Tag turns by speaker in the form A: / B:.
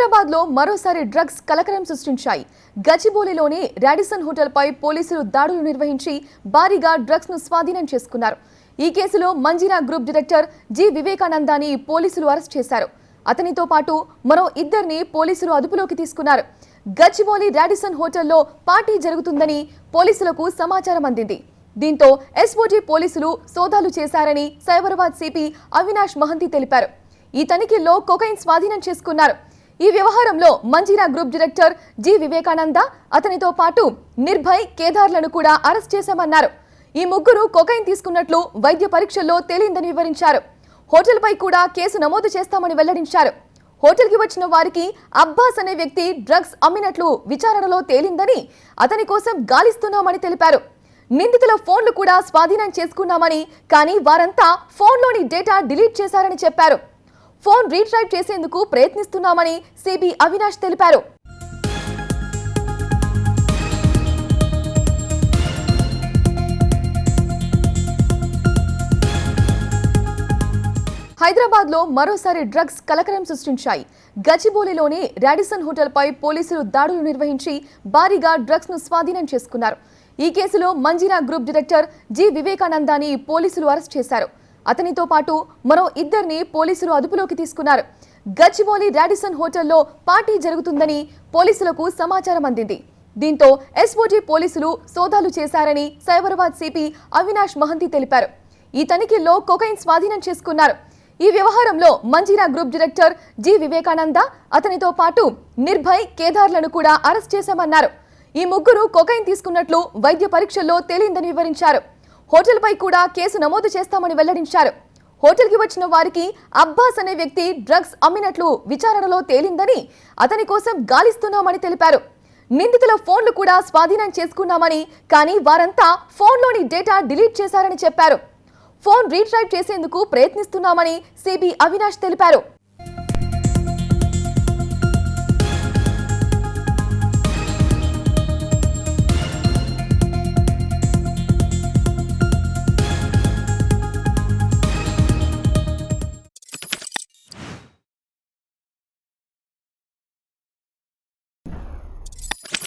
A: హైదరాబాద్ లో మరోసారి డ్రగ్స్ కలకలం సృష్టించాయి. గచ్చిబౌలిలోని రాడిసన్ హోటల్ పై పోలీసులు దాడులు నిర్వహించి భారీగా డ్రగ్స్ ను స్వాధీనం చేసుకున్నారు. ఈ కేసులో మంజీరా గ్రూప్ డైరెక్టర్ జి వివేకానందాని పోలీసులు అరెస్ట్ చేశారు. అతనితో పాటు మరో ఇద్దరిని పోలీసులు అదుపులోకి తీసుకున్నారు. గచ్చిబౌలి రాడిసన్ హోటల్లో పార్టీ జరుగుతుందని పోలీసులకు సమాచారం అందింది. దీంతో ఎస్ఓజీ పోలీసులు సోదాలు చేశారని సైబరాబాద్ సిపి అవినాష్ మహంతి తెలిపారు. ఈ తనిఖీల్లో కొకైన్ స్వాధీనం చేసుకున్నారు. ఈ వ్యవహారంలో Manjeera group director G Vivekananda, అతనితో పాటు నిర్భయ్, కేదార్లను కూడా అరెస్ట్ చేశామన్నారు. ఈ ముగ్గురు కొకైన్ తీసుకున్నట్లు వైద్య పరీక్షల్లో తేలిందని వివరించారు. హోటల్పై కూడా కేసు నమోదు చేస్తామని వెల్లడించారు. హోటల్కి వచ్చిన వారికి అబ్బాస్ అనే వ్యక్తి డ్రగ్స్ అమ్మినట్లు విచారణలో తేలిందని, అతని కోసం గాలిస్తున్నామని తెలిపారు. నిందితుల ఫోన్లు కూడా స్వాధీనం చేసుకున్నామని, కానీ వారంతా ఫోన్లోని డేటా డిలీట్ చేశారని చెప్పారు. ఫోన్ రీట్రైవ్ చేసేందుకు ప్రయత్నిస్తున్నామని సిబి అవినాష్ తెలిపారు. హైదరాబాద్ లో మరోసారి డ్రగ్స్ కలకలం సృష్టించాయి. గచ్చిబౌలిలోని రాడిసన్ హోటల్ పై పోలీసులు దాడులు నిర్వహించి భారీగా డ్రగ్స్ ను స్వాధీనం చేసుకున్నారు. ఈ కేసులో మంజీరా గ్రూప్ డైరెక్టర్ జి వివేకానందాని పోలీసులు అరెస్ట్ చేశారు. అతనితో పాటు మరో ఇద్దరిని పోలీసులు అదుపులోకి తీసుకున్నారు. గచ్చిబౌలి రాడిసన్ హోటల్లో పార్టీ జరుగుతుందని పోలీసులకు సమాచారం అందింది. దీంతో ఎస్ఓజీ పోలీసులు సోదాలు చేశారని సైబరాబాద్ సిపి అవినాష్ మహంతి తెలిపారు. ఈ తనిఖీల్లో కొకైన్ స్వాధీనం చేసుకున్నారు. ఈ వ్యవహారంలో Manjeera group director G Vivekananda, అతనితో పాటు నిర్భయ్, కేదార్లను కూడా అరెస్ట్ చేశామన్నారు. ఈ ముగ్గురు కొకైన్ తీసుకున్నట్లు వైద్య పరీక్షల్లో తేలిందని వివరించారు. హోటల్పై కూడా కేసు నమోదు చేస్తామని వెల్లడించారు. హోటల్కి వచ్చిన వారికి అబ్బాస్ అనే వ్యక్తి డ్రగ్స్ అమ్మినట్లు విచారణలో తేలిందని, అతని కోసం గాలిస్తున్నామని తెలిపారు. నిందితుల ఫోన్లు కూడా స్వాధీనం చేసుకున్నామని, కానీ వారంతా ఫోన్లోని డేటా డిలీట్ చేశారని చెప్పారు. ఫోన్ రీట్రైవ్ చేసేందుకు ప్రయత్నిస్తున్నామని సిబి అవినాష్ తెలిపారు.